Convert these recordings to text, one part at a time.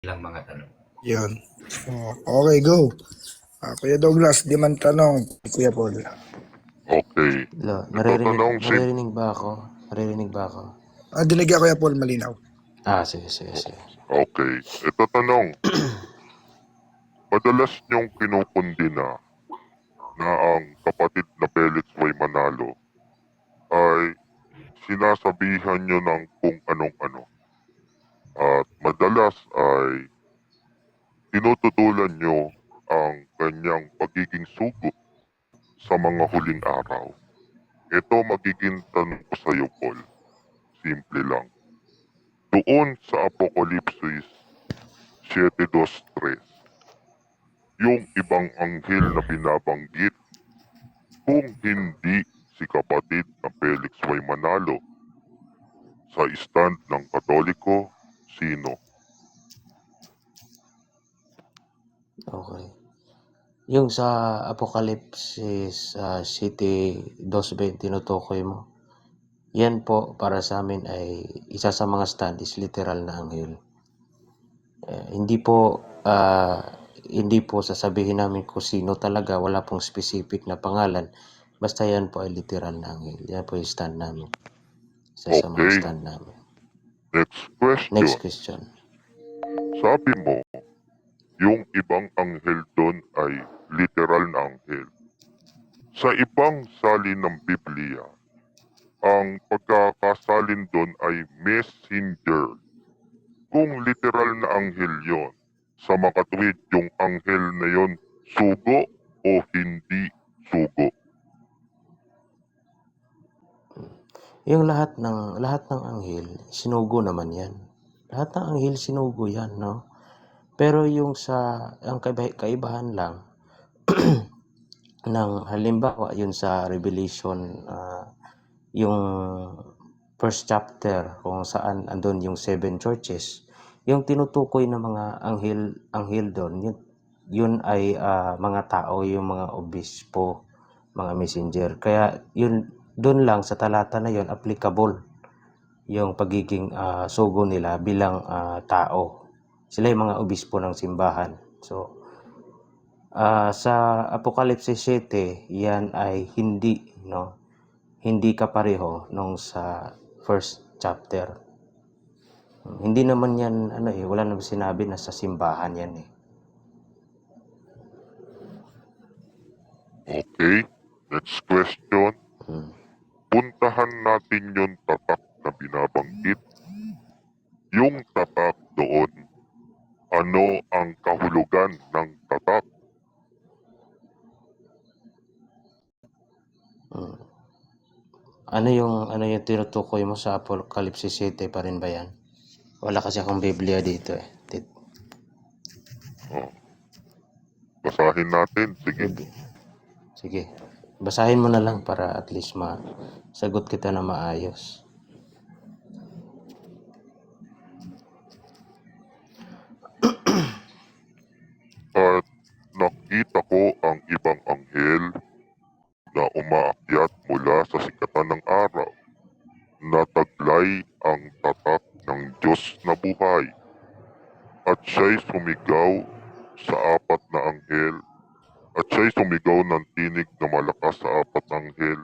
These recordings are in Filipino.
ilang mga tanong. Yun. Okay, go. Kuya Douglas, di man tanong. Kuya Paul. Okay. Itatanong si... Naririnig ba ako? Naririnig ba ako? Dinig ka, Kuya Paul, malinaw. Sige. Okay. Itatanong, madalas niyong kinukundina na ang kapatid na Felix Y. Manalo ay sinasabihan niyo ng kung anong-ano. At madalas ay tinututulan niyo ang kanyang pagiging sugo sa mga huling araw. Ito magiging tanong ko sa iyo, Paul. Simple lang. Doon sa Apokalipsis 7:2-3, yung ibang anghel na binabanggit, kung hindi si kapatid na Felix Y. Manalo, sa stand ng Katoliko, sino? Okay. Yung sa Apokalipsis City 2:20 tinutukoy mo, yan po para sa amin ay isa sa mga stand is literal na anghel. Hindi po sasabihin namin kung sino talaga, wala pong specific na pangalan. Basta yan po ay literal na anghel. Yan po yung stand namin. Isa sa mga Okay. stand namin. Next Next question. question. Sabi mo, yung ibang anghel doon ay literal na anghel. Sa ibang salin ng Biblia, ang pagkakasalin doon ay messenger. Kung literal na anghel yon, sa makatuwid yung anghel na yon sugo o hindi sugo? Yung lahat ng anghel, sinugo naman yan. Lahat ng anghel, sinugo yan, no? Pero yung ang kaibahan lang, ng halimbawa, yun sa Revelation, yung first chapter, kung saan andun yung 7 churches, yung tinutukoy ng mga anghel doon, yun ay mga tao, yung mga obispo, mga messenger. Kaya yun, doon lang sa talata na yun, applicable yung pagiging sugo nila bilang tao. Sila yung mga obispo ng simbahan. So, sa Apokalipsis 7, yan ay hindi, no? Hindi kapareho nung sa first chapter. Hindi naman yan, wala naman sinabi na sa simbahan yan eh. Okay, next question. Puntahan natin yung tatak na binabanggit. Yung tatak doon, ano ang kahulugan ng tatak? Ano yung tinutukoy mo sa Apokalipsis 7 pa rin ba yan? Wala kasi akong Biblia dito eh. Basahin natin, sige. Sige. Basahin mo na lang para at least masagot kita na maayos. At nakita ko ang ibang anghel na umaakyat mula sa sikatan ng araw, na taglay ang tatak ng Diyos na buhay. At siya'y sumigaw sa apat na anghel, at siya'y sumigaw ng tinig na malakas sa apat na anghel,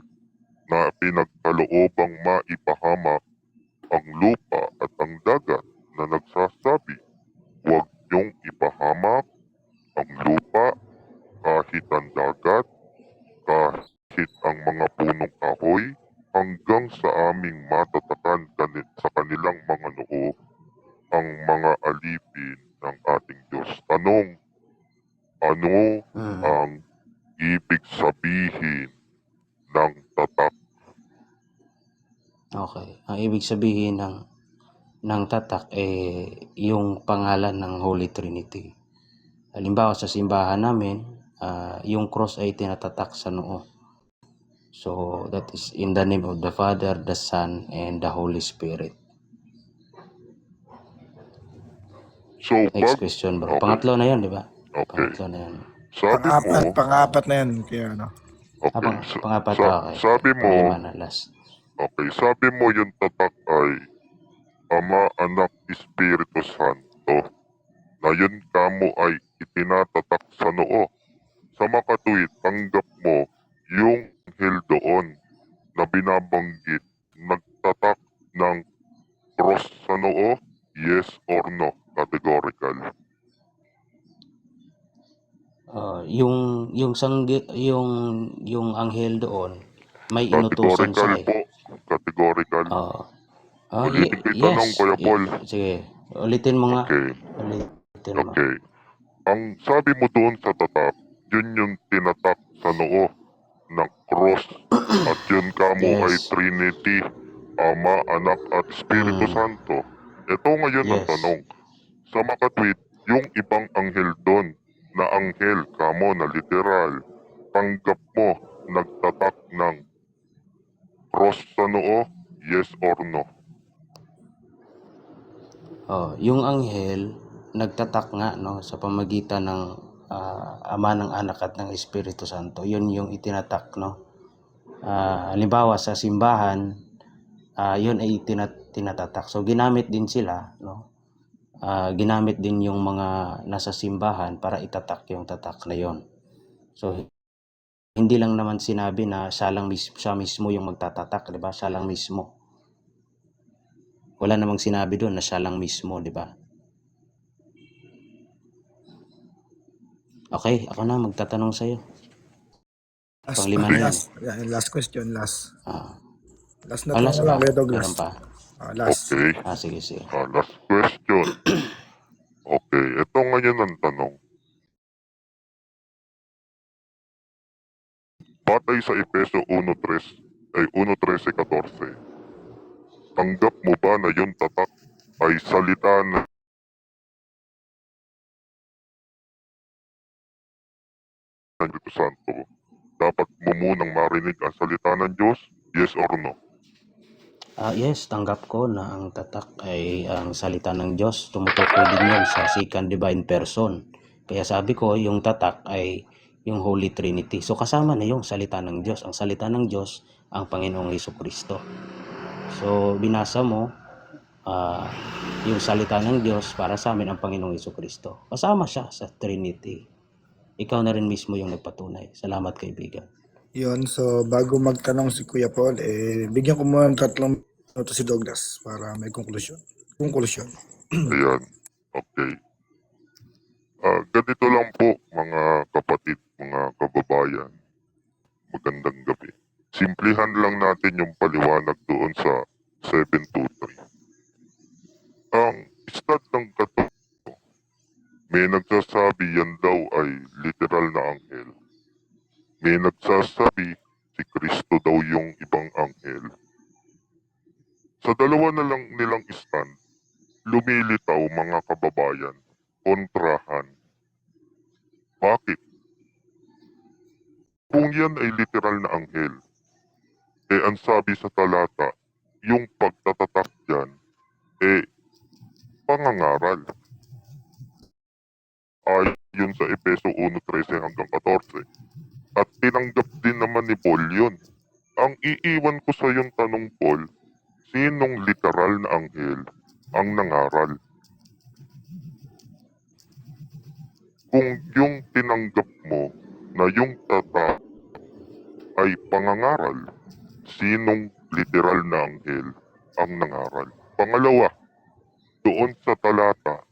na pinagkaloobang maipahamak ang lupa at ang dagat, na nagsasabi, huwag niyong ipahamak ang lupa, kahit ang dagat, kahit ang mga punong kahoy, hanggang sa aming matatakan sa kanilang mga noo ang mga alipin ng ating Diyos. Tanong, ano ang ibig sabihin ng tatak? Okay. Ang ibig sabihin ng tatak yung pangalan ng Holy Trinity. Halimbawa sa simbahan namin, yung cross ay tinatatak sa noo. So that is in the name of the Father, the Son, and the Holy Spirit. So, Next question bro. Okay. Pangatlo na yun, di ba? Okay. Pangatlo na yun. Sabi mo, Pang-apat na yan. Kaya ano. okay. Pangapat, okay. Sabi mo, Panglima na last. okay, sabi mo yung tatak ay Ama, Anak, Espiritu Santo. ayon kamo ay itinatatak sa noo. Sa makatuwid, tanggap mo yung anghel doon na binabanggit, nagtatak ng cross sa noo, yes or no, categorical. Yung anghel doon, may inutusan Categorical siya eh. po, categorical. Oo. Ulitin ko yung Yes. tanong, Kuya Paul. Sige, ulitin mo nga. Okay, Ulitin mo. okay. Ang sabi mo doon sa tatak, yun yung tinatak sa noo ng cross. At yun kamo ay Yes. Trinity, Ama, Anak at Espiritu Santo. Ito ngayon ang Yes. tanong. Sa makatwid, yung ibang anghel doon, na anghel kamo na literal, tanggap mo nagtatak ng cross sa noo, yes or no? Yung anghel nagtatak nga no sa pamagitan ng Ama, ng Anak at ng Espiritu Santo. Yun yung itinatak no. Halimbawa sa simbahan, yun ay tinatatak. So ginamit din sila no. Ginamit din yung mga nasa simbahan para itatak yung tatak na yon. So hindi lang naman sinabi na siya mismo yung magtatatak, 'di ba? Siya lang mismo. Wala namang sinabi doon na siya lang mismo, 'di ba? Okay, ako na magtatanong sa iyo. Last Panglima pa, na yan. last. Yeah, last question, last. Ah, Last na last tanong lang, ba? Kuya Douglas. Meron pa? Last. Okay, Sige, sige. last question. Okay, ito ngayon ang tanong. Batay sa Efeso 1:13, 1:13-14, tanggap mo ba na yung tatak ay salita ng Espiritu Santo? Dapat mo munang marinig ang salita ng Diyos, yes or no? Yes, tanggap ko na ang tatak ay ang salita ng Diyos. Tumutukoy din yun sa second divine person. Kaya sabi ko, yung tatak ay yung Holy Trinity. So kasama na yung salita ng Diyos. Ang salita ng Diyos, ang Panginoong Hesukristo. So binasa mo, yung salita ng Diyos para sa amin ang Panginoong Hesukristo. Kasama siya sa Trinity. Ikaw na rin mismo yung nagpatunay. Salamat, kaibigan. Yun, so bago magtanong si Kuya Paul, bigyan ko muna ng 3 minuto si Douglas para may conclusion. Ayan, okay. Ganito lang po mga kapatid, mga kababayan. Magandang gabi. Simplihan lang natin yung paliwanag doon sa 723. Ang stat ng katok, may nagsasabi yan daw ay literal na anghel. May nagsasabi si Kristo daw yung ibang anghel. Sa dalawa na lang nilang stand, lumilitaw mga kababayan, kontrahan. Bakit? Kung yan ay literal na anghel, ang sabi sa talata, yung pagtatatak dyan, pangangaral. Ayon sa Efeso 1:13-14. At tinanggap din naman ni Paul yun. Ang iiwan ko sa yung tanong, Paul, sinong literal na anghel ang nangaral? Kung yung tinanggap mo na yung tatak ay pangangaral, sinong literal na anghel ang nangaral? Pangalawa, doon sa talata,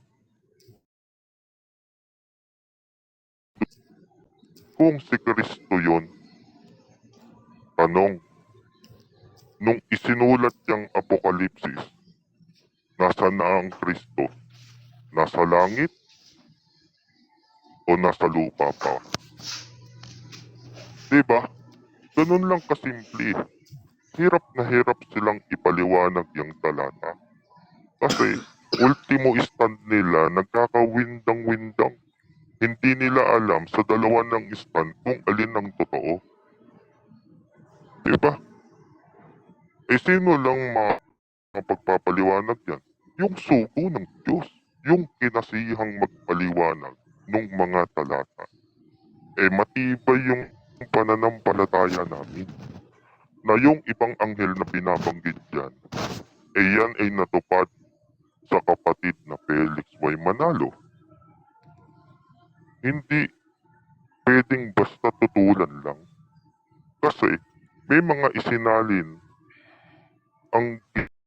kung si Kristo yun, tanong, nung isinulat yung Apokalipsis, nasa na ang Kristo? Nasa langit o nasa lupa pa? Diba? Ganun lang kasimple. Hirap na hirap silang ipaliwanag yung talata. Kasi ultimo stand nila nagkakawindang-windang. Hindi nila alam sa dalawa ng stand kung alin ang totoo. Diba? Sino lang mapagpapaliwanag yan? Yung sugo ng Diyos. Yung kinasihang magpaliwanag ng mga talata. Matibay yung pananampalataya namin. Na yung ibang anghel na binabanggit dyan, yan ay natupad sa kapatid na Felix Y. Manalo. hindi pwedeng basta tutulan lang. Kasi may mga isinalin ang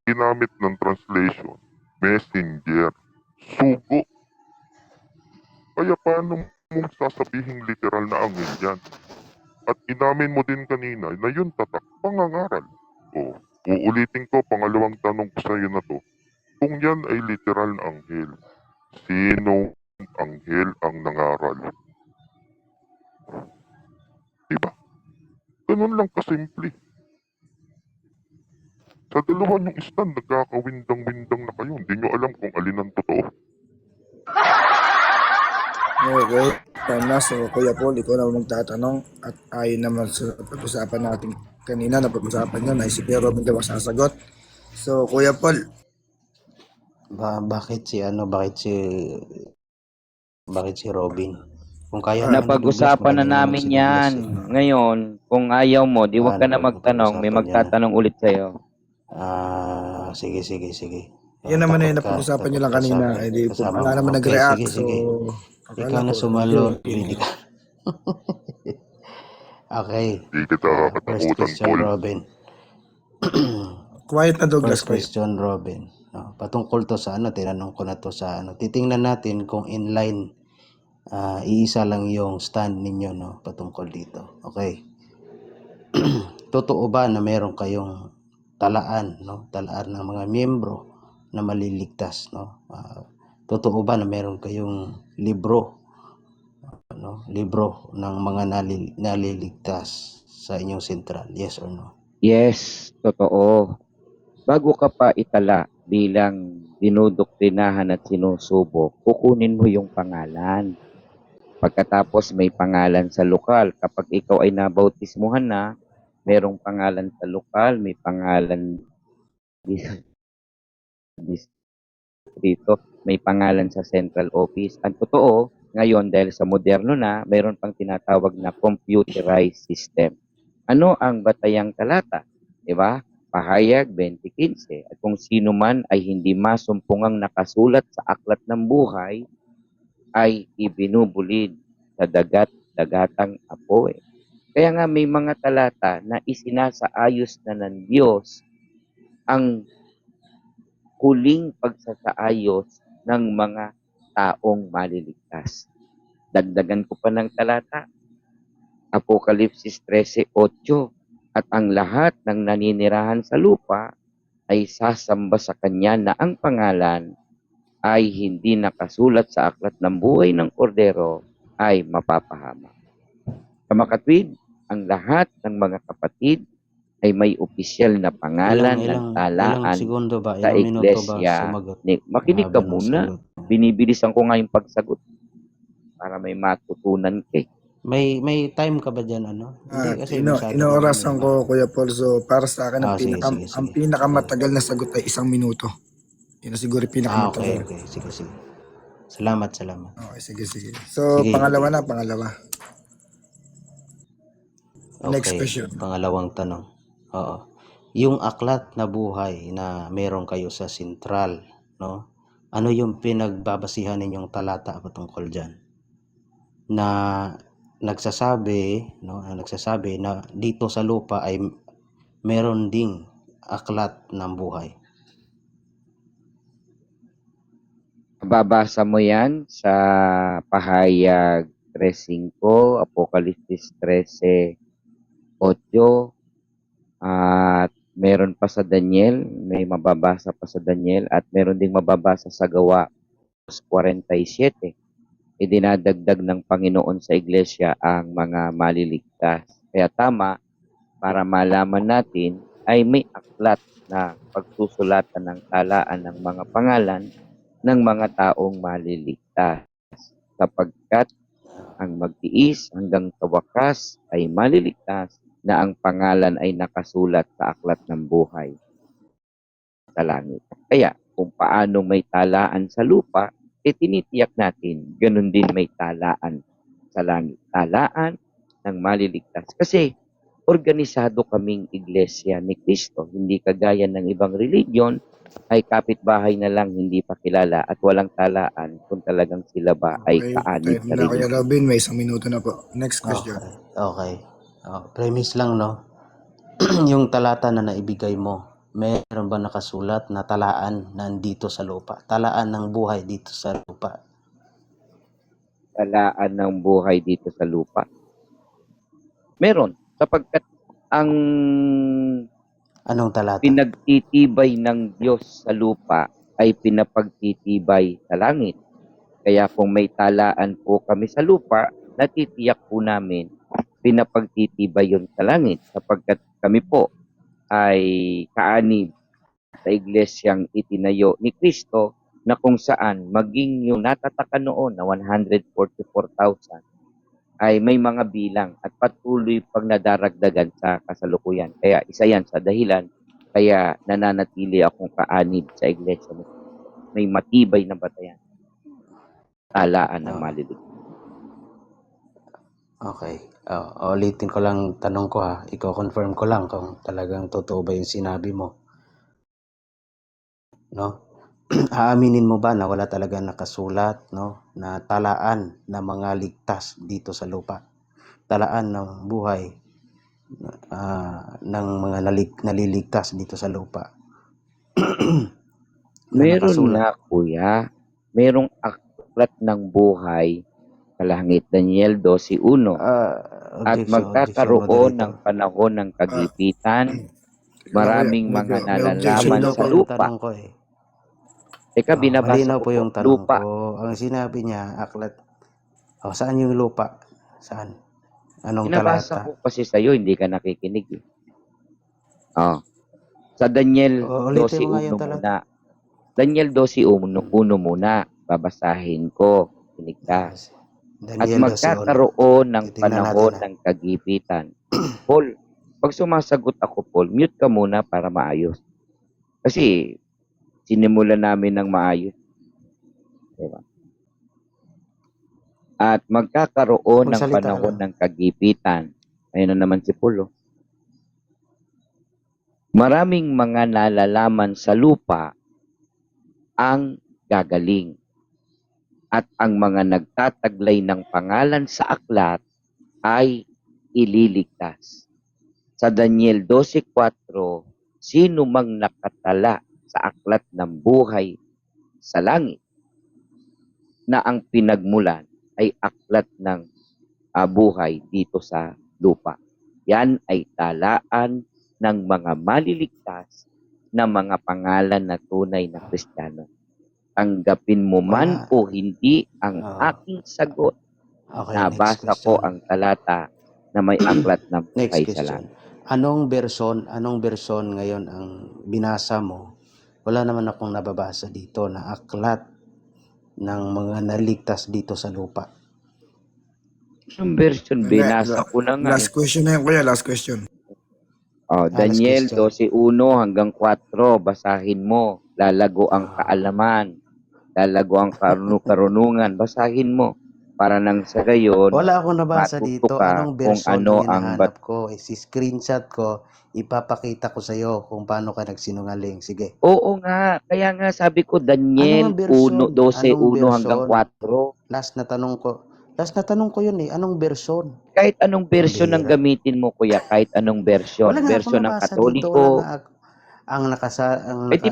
ginamit ng translation, messenger, sugo. Kaya paano mong sasabihing literal na anghel yan? At inamin mo din kanina na yun tatak, pangangaral. O, uulitin ko, pangalawang tanong ko sa iyo na to. Kung yan ay literal na anghel, sino anghel ang nangaral? Diba? Ganun lang kasimple. Sa dalawa yung stand, nagkakawindang-windang na kayo. Hindi nyo alam kung alin ang totoo. Okay, time na. So, Kuya Paul, ikaw na magtatanong at ayon naman sa pag-usapan natin kanina na pag-usapan nyo na si Kuya Robin daw ang sasagot. So, Kuya Paul, bakit si Robin? Kung kaya naman ni Douglas, Napag-usapan na magaling naman namin si Douglas. yan. Ngayon, kung ayaw mo, di wag ka na magtanong. May magtatanong ulit sa'yo. Sige. yan naman ay Takot ka, napag-usapan nyo takot lang ka kanina. sa Eh, di, kasama wala mo. naman Okay, nag-react. sige. So, Ikaw akala na ko, sumalot, yun. greedy ka. Okay. Hindi kita First kakatakutan, question, Paul. Robin. Quiet na Douglas, First quiet. question, Robin. No, patungkol to sa tinanong ko na to sa titingnan natin kung inline, iisa lang yung stand ninyo, no, patungkol dito. Okay. Totoo ba na meron kayong talaan ng mga miyembro na maliligtas, no? Totoo ba na meron kayong libro ng mga naliligtas sa inyong sentral? Yes or no? Yes, totoo. Bago ka pa itala bilang dinudoktrinahan at sinusubok, kukunin mo yung pangalan. Pagkatapos may pangalan sa lokal. Kapag ikaw ay nabautismuhan na, merong pangalan sa lokal, may pangalan dito, may pangalan sa central office. Ang totoo, ngayon dahil sa moderno na, mayroon pang tinatawag na computerized system. Ano ang batayang talata? Diba? Pahayag 2015. At kung sino man ay hindi masumpungang nakasulat sa aklat ng buhay, ay ibinubulid sa dagatang apoy. Kaya nga may mga talata na isinasaayos na ng Diyos ang huling pagsasaayos ng mga taong maliligtas. Dagdagan ko pa ng talata, Apokalipsis 13:8, at ang lahat ng naninirahan sa lupa ay sasamba sa kanya na ang pangalan ay hindi nakasulat sa aklat ng buhay ng kordero ay mapapahamak. Kamakatwid, ang lahat ng mga kapatid ay may opisyal na pangalan ng talaan ilang segundo ba? sa Ilang minuto ba iglesia. sumagot? Makinig ka Mahaba ng muna. sagot. Binibilisan ko nga yung pagsagot para may matutunan ka. May time ka ba dyan, Hindi kasi masyado Inoorasan mahaba. ko, Kuya Paul. So, para sa akin, Sige. ang pinakamatagal na sagot ay 1 minuto. Yun na siguro yung pinakamatagal. Okay. Sige. Salamat. Okay, sige. So, Sige. pangalawa. Next Okay, question. pangalawang tanong. Oo. Yung aklat na buhay na meron kayo sa sentral, no? Ano yung pinagbabasihan ninyong talata patungkol dyan? Na nagsasabi na dito sa lupa ay meron ding aklat ng buhay. Babasa mo yan sa Pahayag 3:5, Apokalipsis 13:8, at meron pa sa Daniel, may mababasa pa sa Daniel, at meron ding mababasa sa Gawa 47. Idinadagdag ng Panginoon sa iglesia ang mga maliligtas. Kaya tama, para malaman natin ay may aklat na pagsusulatan ng talaan ng mga pangalan ng mga taong maliligtas. Sapagkat ang magtiis hanggang sa wakas ay maliligtas na ang pangalan ay nakasulat sa aklat ng buhay sa langit. Kaya kung paano may talaan sa lupa, tinitiyak natin, ganun din may talaan sa langit. Talaan ng maliligtas. Kasi organisado kaming iglesia ni Cristo. Hindi kagaya ng ibang religion, ay kapitbahay na lang hindi pa kilala at walang talaan kung talagang sila ba ay Okay, kaanib time sa na Kuya religion. Robin, may 1 minuto na po. Next question. Okay. Premise lang, no? Yung talata na naibigay mo, meron ba nakasulat na talaan nandito sa lupa? Talaan ng buhay dito sa lupa. Talaan ng buhay dito sa lupa. Meron, sapagkat ang Anong talata? pinagtitibay ng Diyos sa lupa ay pinapagtitibay sa langit. Kaya kung may talaan po kami sa lupa, natitiyak po namin pinapagtitibay yun sa langit sapagkat kami po ay kaanib sa iglesyang itinayo ni Kristo na kung saan maging yung natataka noon na 144,000 ay may mga bilang at patuloy pang nadaragdagan sa kasalukuyan. Kaya isa yan sa dahilan kaya nananatili akong kaanib sa iglesia. May matibay na batayan. Talaan ng maliligtas. Okay. Ulitin ko lang tanong ko ha. Iko-confirm ko lang kung talagang totoo ba yung sinabi mo. No? Aaminin mo ba na wala talaga nakasulat, no, na talaan ng mga ligtas dito sa lupa? Talaan ng buhay ng mga naliligtas dito sa lupa. Meron nakasulat. na, kuya. Merong aklat ng buhay sa langit. Daniel 12:1. At magkakaroon ng panahon ng kagipitan, maraming mga nalalaman daw sa po. lupa. Tanong ko eh. Teka, binabasa Malinaw ko po yung tanong lupa. ko. Ang sinabi niya, aklat. Saan yung lupa? Saan? Anong Binabasa talata? ko kasi sa'yo, hindi ka nakikinig. Sa Daniel Ulitin mo nga 12:1 yung talata. muna. Daniel 12:1 muna. Babasahin ko. Kinig ka. At Daniel 12:1. magkakaroon ng Titingnan panahon natin, ng kagipitan. Paul, pag sumasagot ako, Paul, mute ka muna para maayos. Kasi sinimulan namin ng maayos. Diba? At magkakaroon ng Magsalita panahon lang. ng kagipitan. Ayun na naman si Paul. Maraming mga nalalaman sa lupa ang gagaling. At ang mga nagtataglay ng pangalan sa aklat ay ililigtas. Sa Daniel 12:4, sino mang nakatala sa aklat ng buhay sa langit na ang pinagmulan ay aklat ng buhay dito sa lupa. Yan ay talaan ng mga maliligtas na mga pangalan na tunay na Kristiyano. Tanggapin mo man o hindi ang aking sagot. Okay, Nabasa ko ang talata na may aklat ng Next buhay sa question. langit. Anong version ngayon ang binasa mo? Wala naman akong nababasa dito na aklat ng mga naligtas dito sa lupa. Yung version, binasa ko na nga. Last question na yun, Kuya. Last question. Daniel question. 12:1 hanggang 4, basahin mo. Lalago ang kaalaman. Lalago ang karunungan. Basahin mo. Para nang sa gayon, Wala akong nabasa matuto dito. ka Anong kung version ano ang ang hinahanap ko? Si-screenshot ko. Ipapakita ko sa iyo kung paano ka nagsinungaling. Sige. Oo nga. Kaya nga sabi ko, Daniel Anong version? 12:1 hanggang 4. Last na tanong ko yun eh. Anong version? Kahit anong version ang Pambihira. gamitin mo, kuya. Kahit anong version. Wala nga akong Version ng nabasa dito. Katoliko. Ang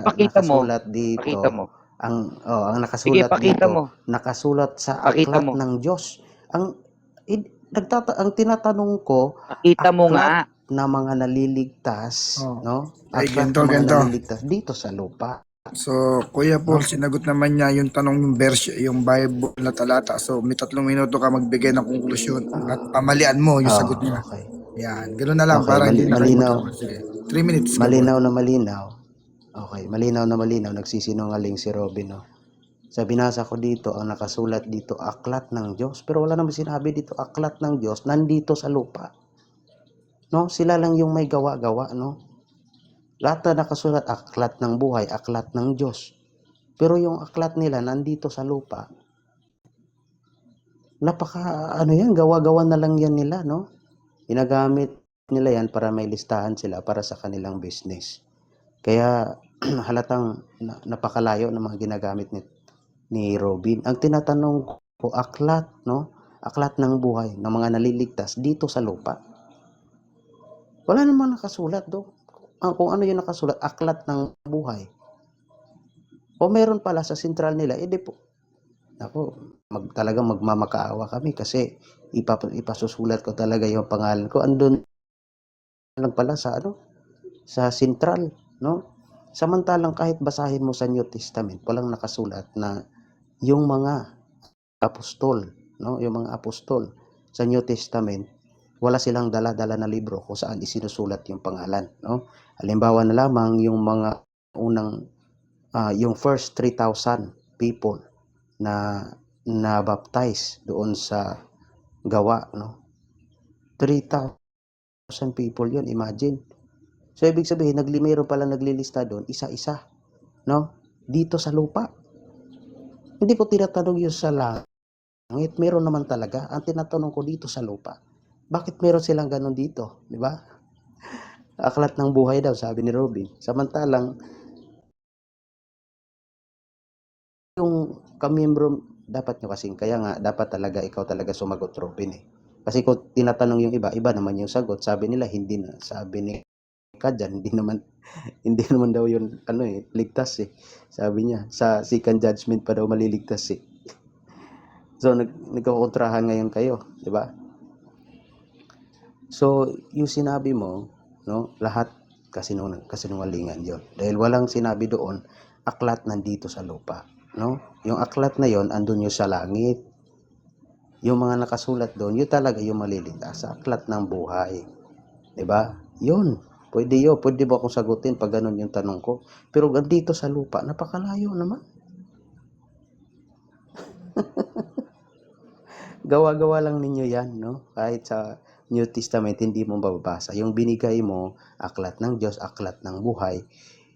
Pakita mo. nakasulat dito. Pakita mo. Ang Sige, nakasulat pakita dito. mo. Nakasulat sa Pakita aklat mo. ng Diyos. Ang tinatanong ko, Pakita mo nga. na mga naliligtas, no? Ay, Aklat ganito, ng mga ganito. naliligtas dito sa lupa. So, Kuya Paul, sinagot naman niya yung tanong yung verse, yung Bible na talata. So, may 3 minuto ka magbigay ng konklusyon at pamalian mo yung sagot niya. Okay. Yan, ganoon na lang Okay, para hindi na kayo malinaw. magkawa. Sige, 3 minutes ka, Malinaw na malinaw. Okay, malinaw na malinaw. Nagsisinungaling si Robin, no? Sa binasa ko dito, ang nakasulat dito, aklat ng Diyos. Pero wala naman sinabi dito, aklat ng Diyos, nandito sa lupa. No? Sila lang yung may gawa-gawa, no? Lahat na nakasulat, aklat ng buhay, aklat ng Diyos. Pero yung aklat nila, nandito sa lupa. Gawa-gawa na lang yan nila, no? Ginagamit nila yan para may listahan sila para sa kanilang business. Kaya halatang napakalayo ng mga ginagamit ni Robin. Ang tinatanong ko, aklat, no? Aklat ng buhay ng mga naliligtas dito sa lupa. Wala namang nakasulat do. Kung ano yung nakasulat, aklat ng buhay. O meron pala sa sentral nila, edi po. Ako, talagang magmamakaawa kami kasi ipasusulat ko talaga yung pangalan ko. Andun lang pala sa sa sentral, no? Samantalang kahit basahin mo sa New Testament, walang nakasulat na yung mga apostol, no? Yung mga apostol sa New Testament, wala silang dala-dala na libro kung saan isinusulat yung pangalan, no? Halimbawa na lamang yung mga unang yung first 3,000 people na baptize doon sa Gawa, no? 3,000 people yun, imagine. So ibig sabihin, meron pala naglilista doon, isa-isa, no? Dito sa lupa. Hindi ko tinatanong yun sa langit, meron naman talaga. Ang tinatanong ko dito sa lupa, bakit meron silang ganun dito, di ba? Aklat ng buhay daw, sabi ni Robin. Samantalang yung kamiyembro, dapat nyo kasing, kaya nga dapat talaga ikaw talaga sumagot, Robin, eh. Kasi kung tinatanong yung iba naman yung sagot. Sabi nila hindi na, sabi ni Kadyan, hindi naman daw yun ligtas, eh. Sabi niya sa second judgment pa daw maliligtas, eh. So nagkokontrahan ngayon kayo, di ba? So yung sinabi mo, no, lahat kasinungalingan yon. Dahil walang sinabi doon aklat nandito sa lupa, no? Yung aklat na yon andun yung sa langit. Yung mga nakasulat doon, yun talaga yung maliligtas sa aklat ng buhay. 'Di ba? Yun. Pwede ba akong sagutin pag ganun yung tanong ko? Pero dito sa lupa, napakalayo naman. Gawa-gawa lang ninyo yan, no? Kahit sa New Testament, hindi mo mababasa. Yung binigay mo, aklat ng Diyos, aklat ng buhay,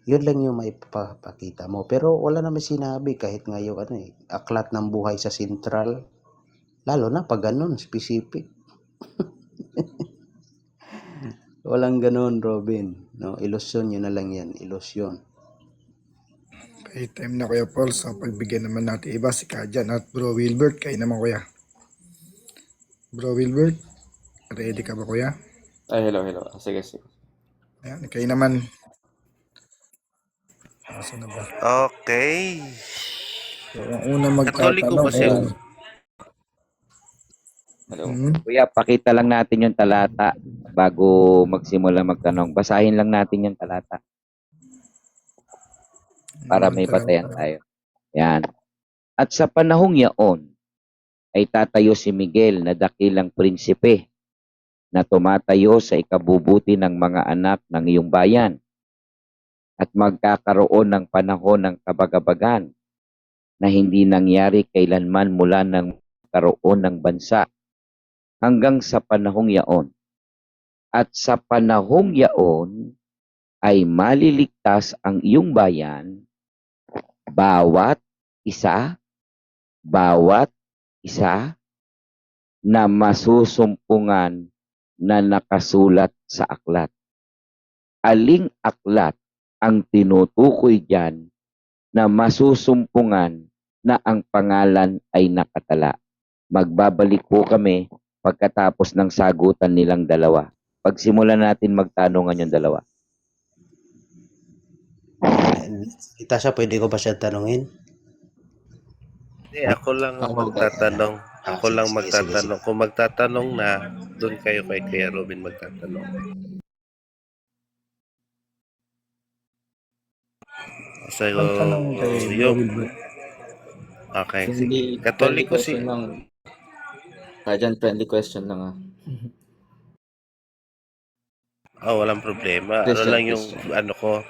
yun lang yung maipapakita mo. Pero wala naman sinabi kahit ngayon, aklat ng buhay sa sentral. Lalo na pag ganun, specific. Walang ganun, Robin. No? Ilusyon yun na lang yan. Ilusyon. Okay, time na Kuya Paul. So, pagbigyan naman natin iba si Kadyan at Bro Wilbert. Kayo naman Kuya. Bro Wilbert, ready ka ba Kuya? Ay, hello. Sige. Ayan, kayo naman. Asa na ba? Okay. So, ang unang Katoliko magtatanong ba siya? Hello. Kuya, pakita lang natin yung talata bago magsimula magtanong. Basahin lang natin yung talata para may batayan tayo. Yan. At sa panahong yaon, ay tatayo si Miguel na dakilang prinsipe na tumatayo sa ikabubuti ng mga anak ng iyong bayan at magkakaroon ng panahon ng kabagabagan na hindi nangyari kailanman mula ng karoon ng bansa hanggang sa panahong yaon. At sa panahong yaon ay maliligtas ang iyong bayan, bawat isa na masusumpungan na nakasulat sa aklat. Aling aklat ang tinutukoy diyan na masusumpungan na ang pangalan ay nakatala? Magbabalik po kami pagkatapos ng sagutan nilang dalawa. Pagsimulan natin magtanungan yung dalawa. Tasha, pwede ko ba siya tanungin? Hindi, ako lang magtatanong. Ako lang magtatanong. Kung magtatanong na, doon kayo kay Kuya Robin magtatanong. So, Magtanong kay Bro yung... Wilbert. Okay, Hindi sige. Katoliko si... Kadyan, friendly question lang Oh, walang problema. Ano lang yung ko.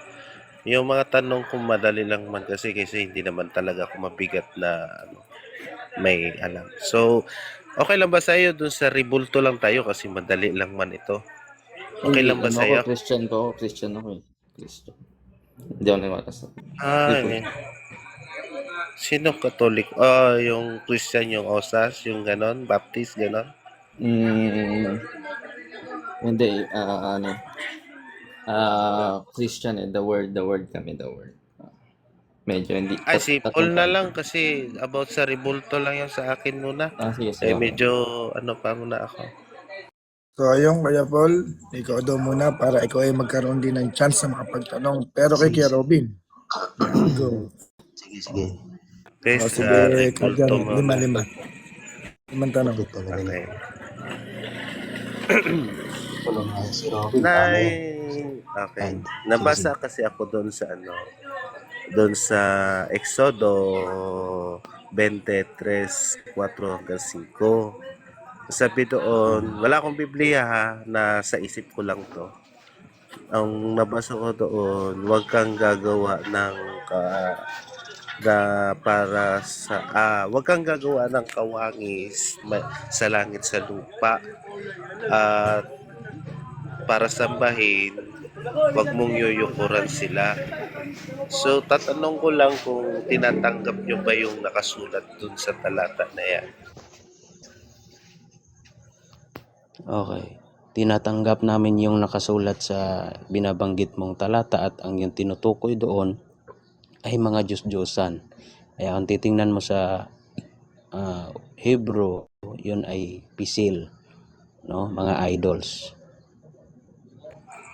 Yung mga tanong ko madali lang man kasi hindi naman talaga ako mabigat na may alam. So, okay lang ba sa iyo dun sa Ribulto lang tayo kasi madali lang man ito? Okay lang ba sa iyo? Christian ako eh. Christian. Hindi ako nagmakas. Okay. Sino Katolik? Yung Christian, yung Osas, yung ganon, Baptist, ganon? Hindi, Christian the word kami, the word. Medyo hindi, Ay, simple tatlong na taon. lang kasi about sa rebulto lang yung sa akin muna. Sige, sige. Medyo ano pa muna ako. So ayun, Kuya Paul, ikaw daw muna para ikaw ay magkaroon din ng chance na makapagtanong. Pero kay Kuya Robin, yan, go. Sige. Okay, Sige, sa ikaw dyan, rebulto muna. Limang tanong. Okay. Si Robin, Okay. Nabasa kasi ako doon sa Exodo 23:4-5. Sabi doon, wala akong Biblia ha, na sa isip ko lang to. Ang nabasa ko doon, huwag kang gagawa ng huwag kang gagawa ng kawangis sa langit sa lupa. At para sambahin, huwag mong yuyukuran sila. So, tatanong ko lang kung tinatanggap nyo ba yung nakasulat dun sa talata na yan. Okay. Tinatanggap namin yung nakasulat sa binabanggit mong talata at ang yung tinutukoy doon ay mga Diyos-Diyosan. Kaya kung titingnan mo sa Hebrew, yun ay pisil, no? Mga idols.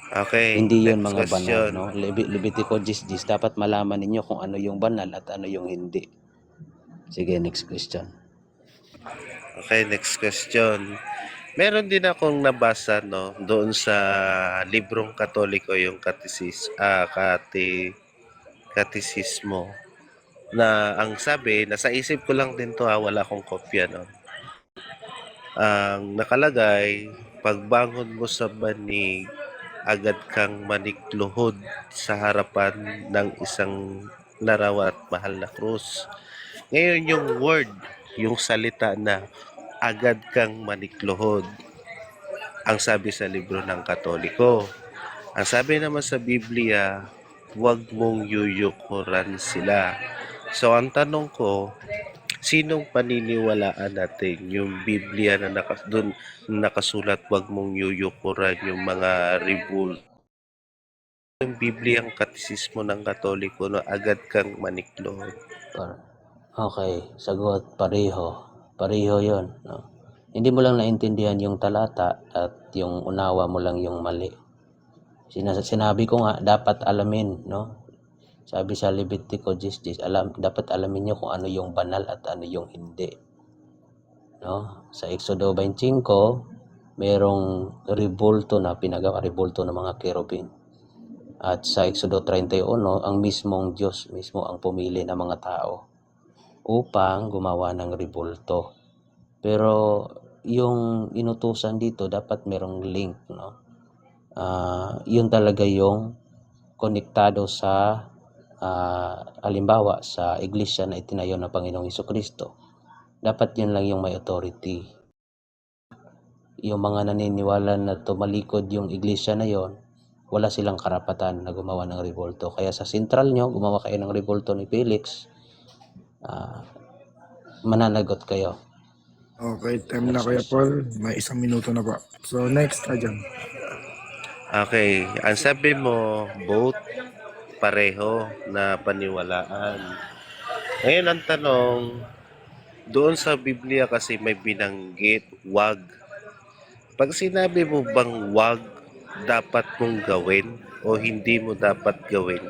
Okay, Hindi yun next mga banal, question. no? Levitico 10:10, dapat malaman ninyo kung ano yung banal at ano yung hindi. Sige, next question. Okay, next question. Meron din akong nabasa doon sa librong Katoliko, yung katisismo, na ang sabi, nasa isip ko lang din to wala akong kopya Ang nakalagay, pagbangon mo sa banig, agad kang manikluhod sa harapan ng isang larawan at mahal na krus. Ngayon yung word, yung salita na agad kang manikluhod, ang sabi sa libro ng Katoliko. Ang sabi naman sa Biblia, huwag mong yuyukuran sila. So ang tanong ko, sinong paniniwalaan natin? Yung Biblia na nakasulat, huwag mong yuyukuran yung mga ribul. Yung Biblia ang katisismo ng Katoliko na agad kang manikluhod. Okay, sagot, pareho. Pareho yun, no? Hindi mo lang naintindihan yung talata at yung unawa mo lang yung mali. Sinabi ko nga, dapat alamin, no? Sabi sa Levitico 10:10, dapat alamin nyo kung ano yung banal at ano yung hindi. No? Sa Exodo 25, merong rebulto na pinagawa, rebulto ng mga kerubin. At sa Exodo 31, ang mismong Diyos mismo ang pumili ng mga tao upang gumawa ng rebulto. Pero yung inutusan dito dapat merong link, no? Yun talaga yung konektado sa halimbawa sa iglesia na itinayo ng Panginoong Hesukristo. Dapat yun lang yung may authority. Yung mga naniniwala na tumalikod yung iglesia na yon, wala silang karapatan na gumawa ng rebulto. Kaya sa sentral nyo, gumawa kayo ng rebulto ni Felix, mananagot kayo. Okay, time na Kuya Paul. May 1 minuto na po. So next ka dyan. Okay, ang sabi mo, both pareho na paniwalaan. Ngayon ang tanong, doon sa Biblia kasi may binanggit, wag. Pag sinabi mo bang wag, dapat mong gawin o hindi mo dapat gawin?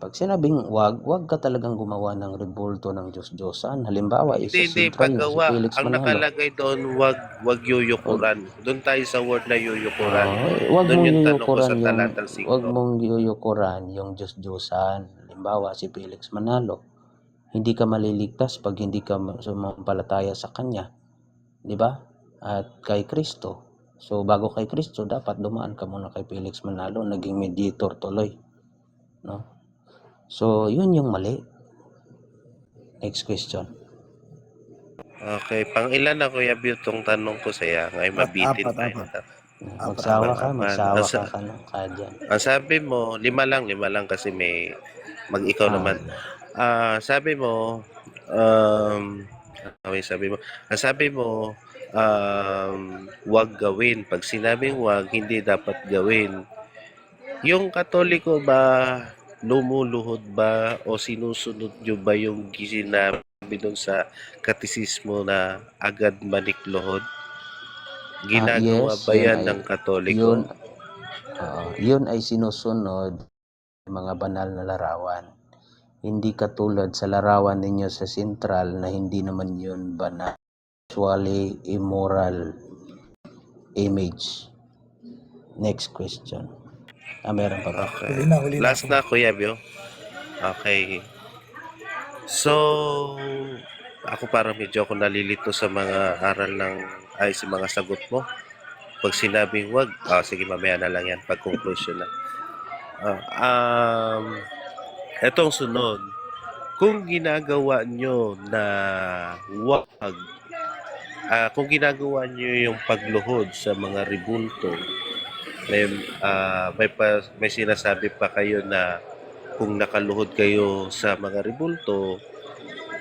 Pag sinabing wag ka talagang gumawa ng rebulto ng Diyos-Diyosan. Halimbawa, isa Hindi, sentral nyo si paggawa. Felix Ang Manalo. nakalagay doon, wag yuyukuran. Doon tayo sa word na yuyukuran. Wag Doon mong yung tanong ko sa yuyukuran talatang 5. wag mong yuyukuran yung Diyos-Diyosan. Halimbawa, si Felix Manalo. Hindi ka maliligtas pag hindi ka sumampalataya sa Kanya. Di ba? At kay Kristo. So, bago kay Kristo, dapat dumaan ka muna kay Felix Manalo. Naging mediator tuloy. No? So, yun yung mali. Next question. Okay, pang ilan na Kuya Bill tong tanong ko saya ay mabitin Apat. tayo. Magsawa Apat. ka dyan. Ang sabi mo, lima lang kasi mag-ikaw naman. Sabi mo, Yung sabi mo. Ang sabi mo, wag gawin. Pag sinabing wag, hindi dapat gawin. Yung Katoliko ba, lumuluhod ba o sinusunod nyo ba yung sinabi doon sa katisismo na agad manikluhod? Ginagawa Yes, ba yun yan ay ng yun Katoliko? yun ay sinusunod ng mga banal na larawan. Hindi katulad sa larawan ninyo sa sentral na hindi naman yun banal, sexually immoral image. Next question. Meron pa ba? Okay. Huli na. Last na, Kuya Bio. Okay. So, ako parang medyo ako nalilito sa mga aral sa mga sagot mo. Pag sinabing wag, sige mamaya na lang yan, pag conclusion na. Etong sunod, kung ginagawa nyo na wag, kung ginagawa nyo yung pagluhod sa mga ribulto, may sinasabi pa kayo na kung nakaluhod kayo sa mga ribulto,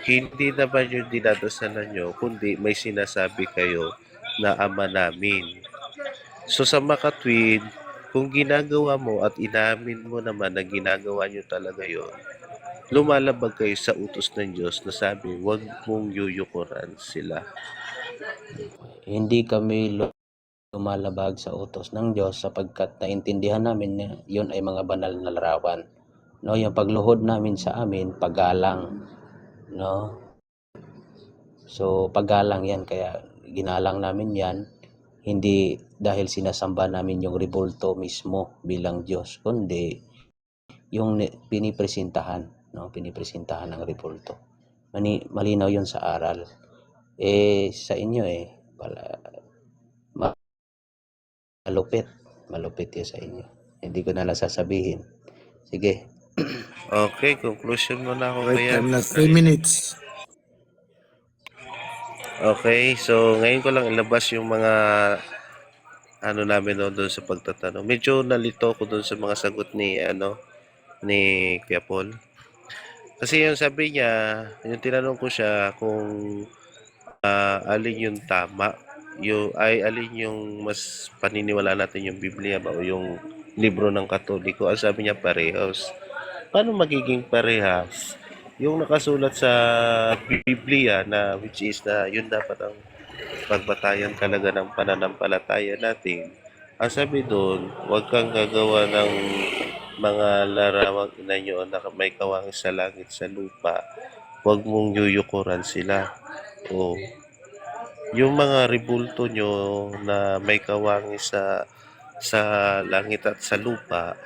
hindi naman yung dinadasalan nyo, kundi may sinasabi kayo na Ama namin. So sa makatwid, kung ginagawa mo at inamin mo naman na ginagawa nyo talaga yon, lumalabag kayo sa utos ng Diyos na sabi, huwag mong yuyukuran sila. Hindi kami lumalabag sa utos ng Diyos sapagkat naintindihan namin na yun ay mga banal na larawan. No, yung pagluhod namin sa amin, paggalang. No? So, paggalang yan, kaya ginalang namin yan. Hindi dahil sinasamba namin yung ribulto mismo bilang Diyos, kundi yung pinipresentahan, no? Pinipresentahan ng ribulto. Malinaw yun sa aral. Sa inyo malupit yun sa inyo. Hindi ko na lang sasabihin. Sige. Okay, conclusion mo na ako, Okay, Kuya. time na 3 minutes. Okay, so ngayon ko lang ilabas yung mga namin doon sa pagtatanong. Medyo nalito ako doon sa mga sagot ni Kuya Paul. Kasi yung sabi niya, yung tinanong ko siya kung alin yung tama, alin yung mas paniniwala natin, yung Biblia ba o yung libro ng Katoliko. Ang sabi niya parehas. Paano magiging parehas? Yung nakasulat sa Biblia na which is na yun dapat ang pagbatayan talaga ng pananampalataya natin. Ang sabi doon, huwag kang gagawa ng mga larawang inanyo na may kawangis sa langit sa lupa. Huwag mong yuyukuran sila. O yung mga ribulto nyo na may kawangis sa langit at sa lupa,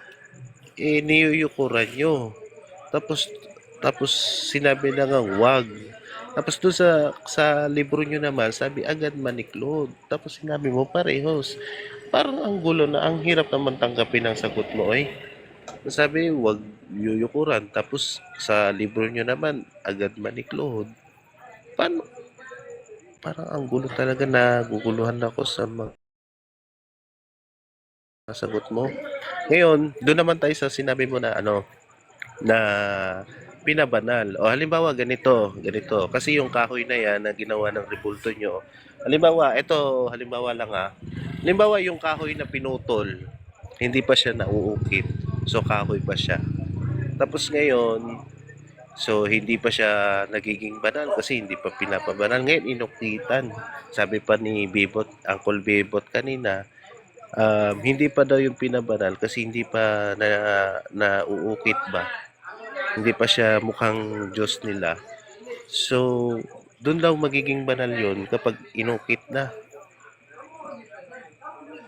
niyuyukuran nyo. Tapos sinabi na nga wag. Tapos doon sa libro nyo naman, sabi agad maniklod. Tapos sinabi mo parehos. Parang ang gulo na, ang hirap naman tanggapin ang sagot mo, Sabi, wag yuyukuran. Tapos sa libro nyo naman, agad maniklod. Paano? Parang ang gulo talaga, naguguluhan ako sa mga sagot mo. Ngayon, doon naman tayo sa sinabi mo na na pinabanal. O halimbawa ganito. Kasi yung kahoy na yan na ginawa ng ribulto nyo. Halimbawa lang Halimbawa yung kahoy na pinutol, hindi pa siya nauukit. So kahoy pa siya. Tapos ngayon, so hindi pa siya nagiging banal kasi hindi pa pinapabanal. Ngayon inukitan. Sabi pa ni Uncle Bebot kanina, hindi pa daw yung pinabanal kasi hindi pa nauukit ba. Hindi pa siya mukhang Diyos nila. So, doon daw magiging banal yun kapag inukit na.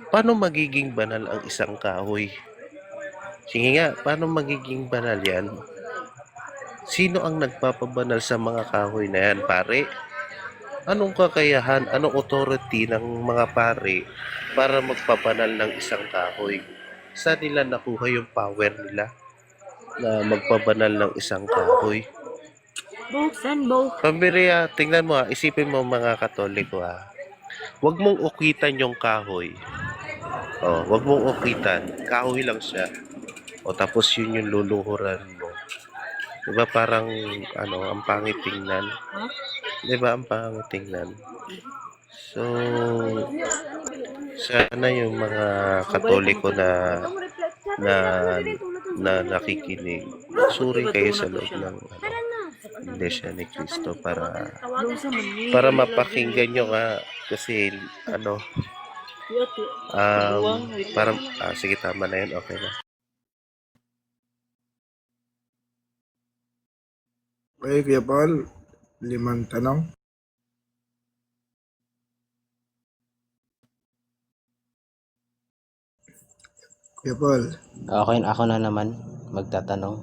Paano magiging banal ang isang kahoy? Sige nga, paano magiging banal yan? Sino ang nagpapabanal sa mga kahoy na yan, pare? Anong kakayahan, anong authority ng mga pare para magpabanal ng isang kahoy? Saan nila nakuha yung power nila na magpabanal ng isang kahoy? Pambiriya, tingnan mo isipin mo mga Katoliko Huwag mong ukitan yung kahoy. Huwag mong ukitan. Kahoy lang siya. Tapos yun yung luluhuran mo. 'Di ba parang ano, ang pangit tingnan? 'Di ba ang pangit tingnan? So, sana yung mga Katoliko na na nakikinig, magsuri kayo sa loob ng Iglesia ni Cristo para mapakinggan nyo nga kasi ano para sige tama na yun, okay na. Okay, Kuya Paul, 5 tanong. Kuya Paul. Okay, ako na naman magtatanong.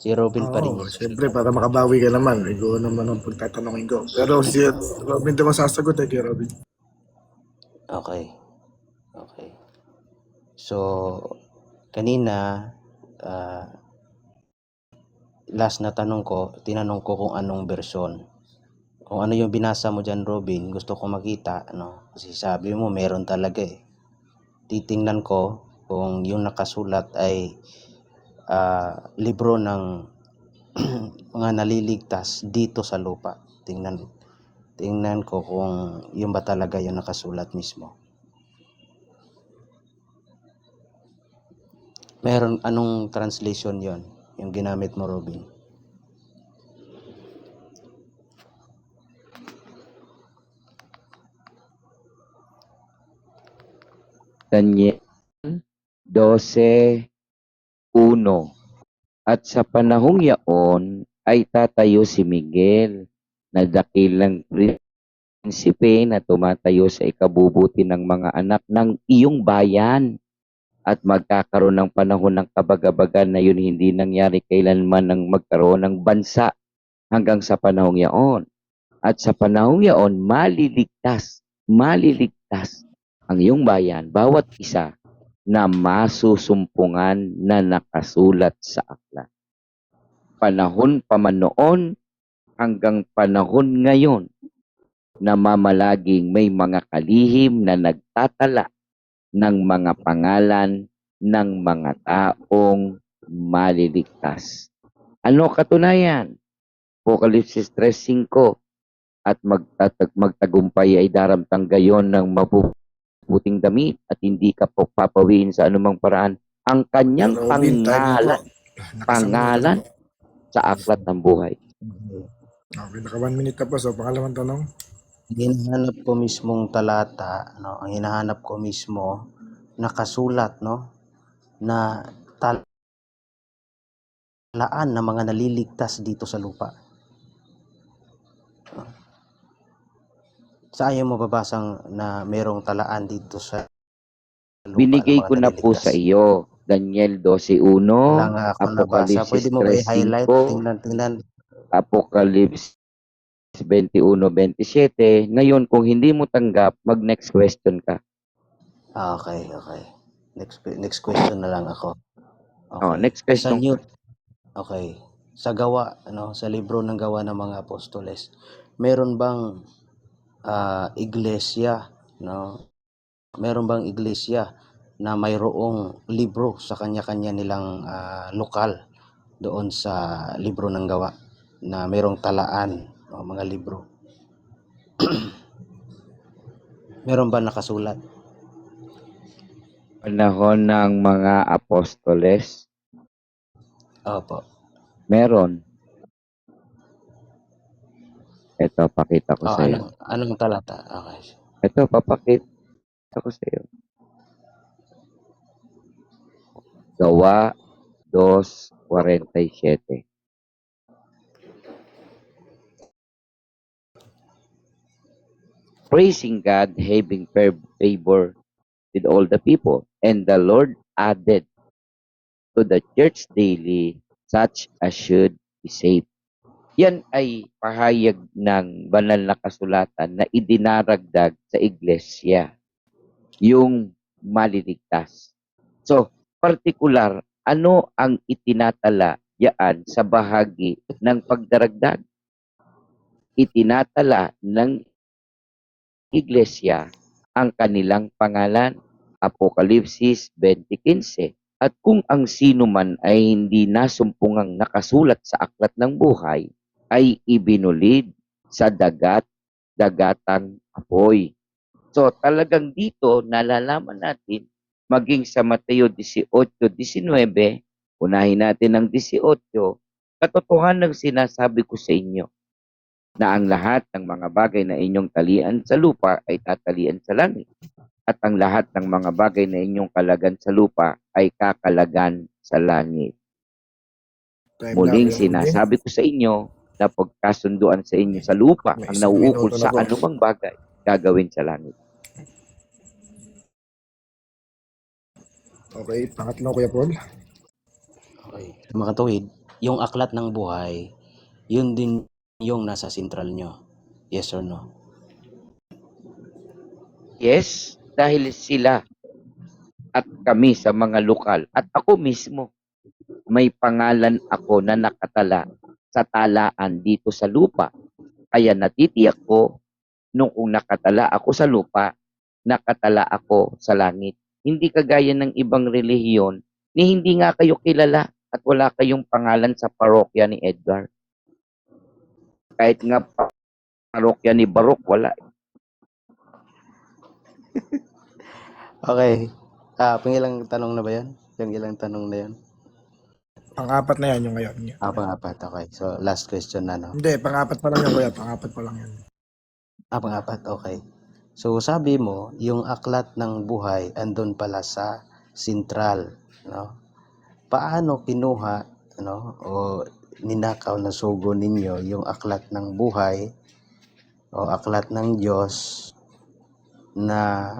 Si Robin pa rin Oo, yung siyempre para makabawi ka naman. Ikaw naman ang pagtatanungin ko. Pero si Robin daw masasagot eh, Kuya Robin. Okay. Okay. So, kanina, last na tanong ko, tinanong ko kung anong bersyon. Kung ano yung binasa mo dyan, Robin, gusto ko makita, no? Kasi sabi mo, meron talaga eh. Titingnan ko kung yung nakasulat ay libro ng mga naliligtas dito sa lupa. Tingnan ko kung yung ba talaga yung nakasulat mismo. Meron, anong translation yon yung ginamit mo, Robin? Daniel 12:1. At sa panahong yaon ay tatayo si Miguel na dakilang prinsipe na tumatayo sa ikabubuti ng mga anak ng iyong bayan. At magkakaroon ng panahon ng kabagabagan na yun hindi nangyari kailanman ng magkaroon ng bansa hanggang sa panahong yaon. At sa panahong yaon, maliligtas ang iyong bayan, bawat isa na masusumpungan na nakasulat sa aklat. Panahon pa man noon hanggang panahon ngayon na mamalaging may mga kalihim na nagtatala ng mga pangalan ng mga taong maliligtas. Ano katunayan? Apokalipsis 3:5. At magtagumpay ay daramtang gayon ng mabubuting damit at hindi ka papawiin sa anumang paraan ang kanyang Robin, time na po. pangalan sa aklat ng buhay. Okay, naka 1 minute na po. So, pangalawang tanong. Hinahanap ko mismong talata, no? Ang hinahanap ko mismo nakasulat, no, na talaan ng mga naliligtas dito sa lupa. Saan mo mababasang na merong talaan dito sa lupa Binigay ng mga ko na po naliligtas? sa iyo, Daniel 12:1, Wala nga ako nabasa. Apokalipsis Pwede mo ba i-highlight? 3:5, Tingnan. Apokalipsis 21:27. Ngayon, kung hindi mo tanggap, mag-next question ka. Okay. Next question na lang ako. Okay. Next question. Okay. Sa gawa, ano, sa libro ng Gawa ng mga Apostoles, meron bang iglesia, no? Meron bang iglesia na mayroong libro sa kanya-kanya nilang lokal doon sa libro ng Gawa na merong talaan o mga libro? Meron ba nakasulat? Panahon ng mga apostoles, Opo. meron. Ito, pakita ko sa iyo. Anong talata? Okay. Ito, papakita ko sa iyo. Gawa 2:47. Praising God, having favor with all the people, and the Lord added to the church daily such as should be saved. Yan ay pahayag ng banal na kasulatan na idinaragdag sa iglesia, yung maliligtas. So, partikular, ano ang itinatala yaan sa bahagi ng pagdaragdag? Itinatala ng iglesia ang kanilang pangalan. Apokalipsis 20:15. At kung ang sino man ay hindi nasumpungang nakasulat sa aklat ng buhay, ay ibinulid sa dagatang apoy. So talagang dito nalalaman natin maging sa Mateo 18:19, unahin natin ang 18, katotohanan ng sinasabi ko sa inyo na ang lahat ng mga bagay na inyong talian sa lupa ay tatalian sa langit. At ang lahat ng mga bagay na inyong kalagan sa lupa ay kakalagan sa langit. Time na, Muling Kuya Rudy. sinasabi ko sa inyo na pagkasunduan sa inyo sa lupa May ang isang nauukol minuto na sa po. anumang bagay gagawin sa langit. Okay, pangatlo, Kuya Paul. Okay. Mga katuwid, yung aklat ng buhay, yun din yung nasa sentral nyo. Yes or no? Yes, dahil sila at kami sa mga lokal at ako mismo, may pangalan ako na nakatala sa talaan dito sa lupa. Kaya natitiyak ko nung kung nakatala ako sa lupa, nakatala ako sa langit. Hindi kagaya ng ibang relihiyon ni hindi nga kayo kilala at wala kayong pangalan sa parokya ni Edgar. Kahit nga parokya ni Barok, wala. Okay. Pangilang tanong na ba yan? Yung ilang tanong na yan? Pang-apat na yan yung ngayon. Pang-apat. Okay. So, last question na, no? Hindi, pang-apat pa lang yan, Kuya. Pang-apat pa lang yan. Pang-apat. Okay. So, sabi mo, yung aklat ng buhay andun pala sa sentral, no? Paano kinuha, no? O ninakaw na sugo ninyo yung aklat ng buhay o aklat ng Diyos na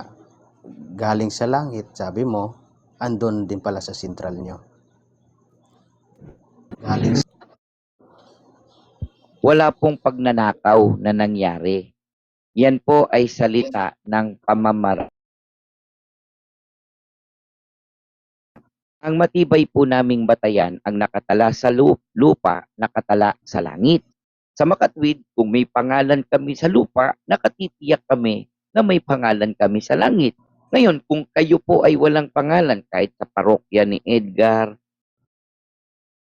galing sa langit, sabi mo, andun din pala sa sentral nyo. Galing sa... Wala pong pagnanakaw na nangyari. Yan po ay salita ng pamamaraan. Ang matibay po naming batayan ang nakatala sa lupa, nakatala sa langit. Sa makatwid, kung may pangalan kami sa lupa, nakatitiyak kami na may pangalan kami sa langit. Ngayon, kung kayo po ay walang pangalan, kahit sa parokya ni Edgar,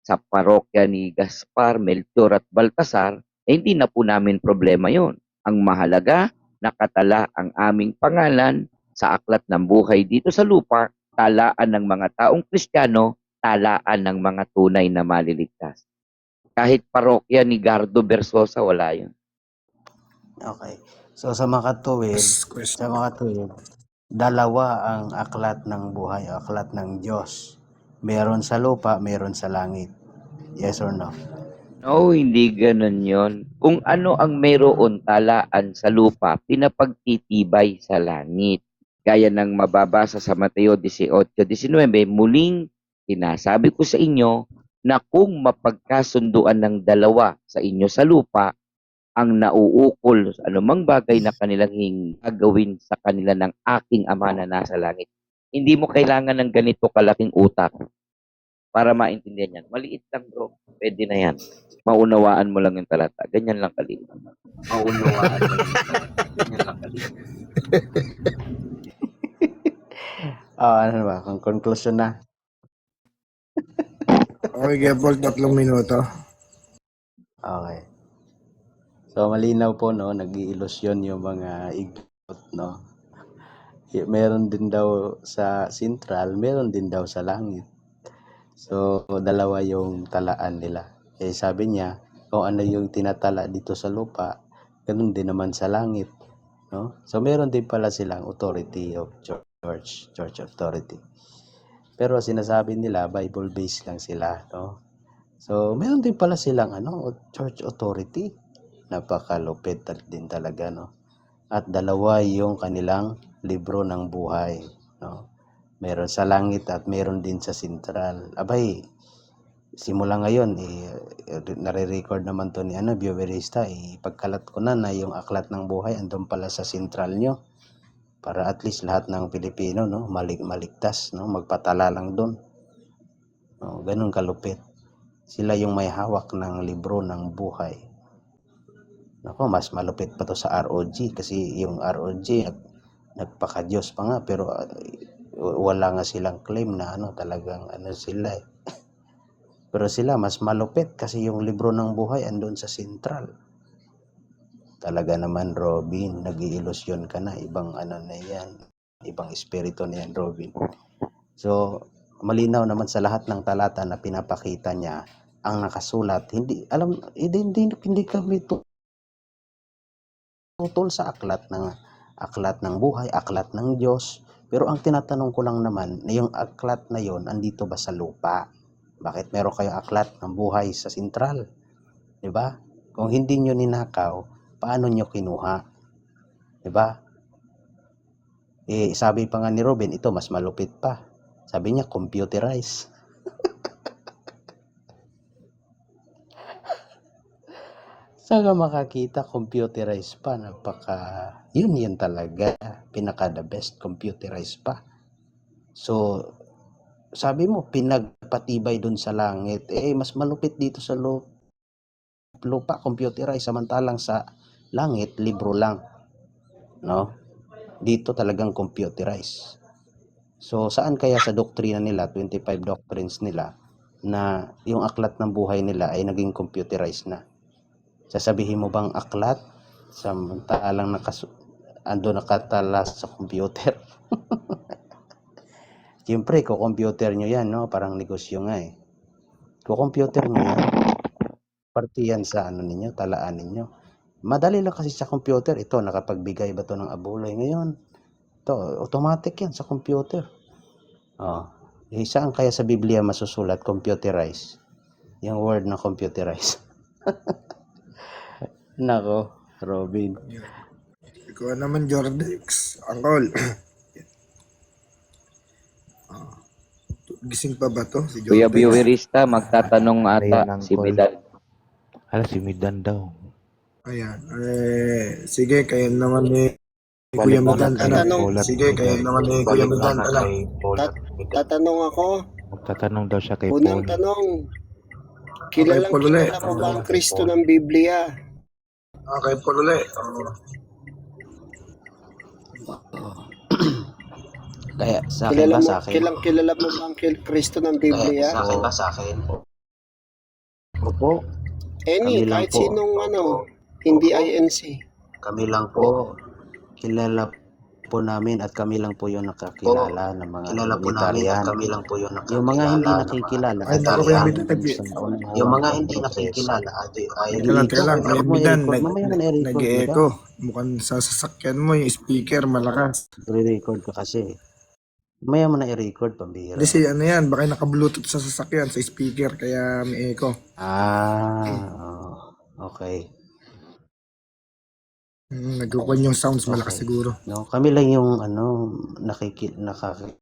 sa parokya ni Gaspar, Melchor at Baltasar, hindi na po namin problema yon. Ang mahalaga, nakatala ang aming pangalan sa aklat ng buhay dito sa lupa, talaan ng mga taong Kristiyano, talaan ng mga tunay na maliligtas. Kahit parokya ni Gardo Versosa, wala yun. Okay. So, sa makatuwid, dalawa ang aklat ng buhay o aklat ng Diyos. Meron sa lupa, meron sa langit. Yes or no? No, hindi ganun yon. Kung ano ang mayroon talaan sa lupa, pinapagtitibay sa langit. Gaya ng mababasa sa Mateo 18:19, muling sinasabi ko sa inyo na kung mapagkasunduan ng dalawa sa inyo sa lupa, ang nauukol sa anumang bagay na kanilang gagawin sa kanila ng aking Ama na nasa langit. Hindi mo kailangan ng ganito kalaking utak para maintindihan yan. Maliit lang, bro. Pwede na yan. Maunawaan mo lang yung talata. Ganyan lang kaliit. Maunawaan mo lang yung talata. Ganyan lang kaliit. Ano ba? Ang conclusion na. Okay, Kuya Paul, 3 minuto. Okay. So, malinaw po, no? Nag-iilusyon yung mga igot, no? Meron din daw sa sentral, meron din daw sa langit. So, dalawa yung talaan nila. Sabi niya, kung ano yung tinatala dito sa lupa, ganun din naman sa langit. No? So, meron din pala silang authority of church authority. Pero sinasabi nila, Bible-based lang sila. No? So, meron din pala silang church authority. Napakalupit din talaga. No? At dalawa yung kanilang libro ng buhay. No? Meron sa langit at meron din sa sentral. Abay, simula ngayon, nare-record naman to ni Viewerista, pagkalat ko na yung aklat ng buhay andun pala sa sentral nyo. Para at least lahat ng Pilipino, no, maligtas, no, magpatala lang doon. No, ganun kalupit. Sila yung may hawak ng libro ng buhay. Nako, mas malupit pa to sa ROG kasi yung ROG nagpaka-Diyos pa nga pero wala nga silang claim na ano talagang ano sila eh. Pero sila mas malupit kasi yung libro ng buhay andun sa sentral. Talaga naman, Robin, nag-iilusyon ka na, ibang ano na yan, ibang espiritu na yan, Robin. So, malinaw naman sa lahat ng talata na pinapakita niya ang nakasulat. Hindi kami tutol sa aklat ng buhay, aklat ng Diyos. Pero ang tinatanong ko lang naman, yung aklat na yon andito ba sa lupa? Bakit meron kayong aklat ng buhay sa sentral? 'Di ba? Kung hindi nyo ninakaw, paano nyo kinuha? 'Di ba? Sabi pa nga ni Robin, ito mas malupit pa. Sabi niya, computerized. Saan ka makakita computerized pa? Yun talaga. Pinaka the best, computerized pa. So, sabi mo, pinagpatibay dun sa langit. Mas malupit dito sa lupa, computerized. Samantalang sa langit, libro lang. No? Dito talagang computerized. So, saan kaya sa doktrina nila, 25 doctrines nila, na yung aklat ng buhay nila ay naging computerized na? Sasabihin mo bang aklat? Samantalang nakatala sa computer. Siyempre, computer nyo yan, no? Parang negosyo nga eh. Computer nyo yan. Parte yan sa ano ninyo, talaan ninyo. Madali lang kasi sa computer. Ito, nakapagbigay ba to ng abulay ngayon? Ito, automatic yan sa computer. Saan kaya sa Biblia masusulat computerized? Yung word na computerized. Nako, Robin. Ikaw naman, Jordex. Angkol. Gising pa ba to? Si Kuya Jordex? Viewerista, magtatanong ata Ayan, si Uncle. Medan. Si Midan daw. Ayan. Sige, kayo naman ni Kuya Midan. Sige, kayo naman ni Kuya Midan. Tatanong ako. Magtatanong daw siya kay Unang Paul. tanong. Okay, Paul ulit. Kilala mo ba ang Kristo ng Biblia? Okay, Paul ulit. Kaya sa akin ba? Sa akin? Kilala mo ba ang Kristo ng Biblia? Sa akin ba? Sa akin? Opo. Any, Kami lang kahit po. sinong hindi INC. Kami lang po. Kilala po namin at kami lang po yung nakakilala ng mga Unitarian. Yung mga hindi nakikilala. Ay, naku, Kuya Midan. Yung mga hindi nakikilala ay Teka lang, Kuya Midan. Mamaya na i-record. Nag-e-echo. Mukhang sa sasakyan mo yung speaker malakas. I-record ka kasi. Mamaya mo na i-record, pambihira. Kasi ano yan, baka naka-bluetooth sa sasakyan, sa speaker, kaya may echo. Okay. Nagkukuhan yung sounds malakas siguro. No, kami lang yung nakakilala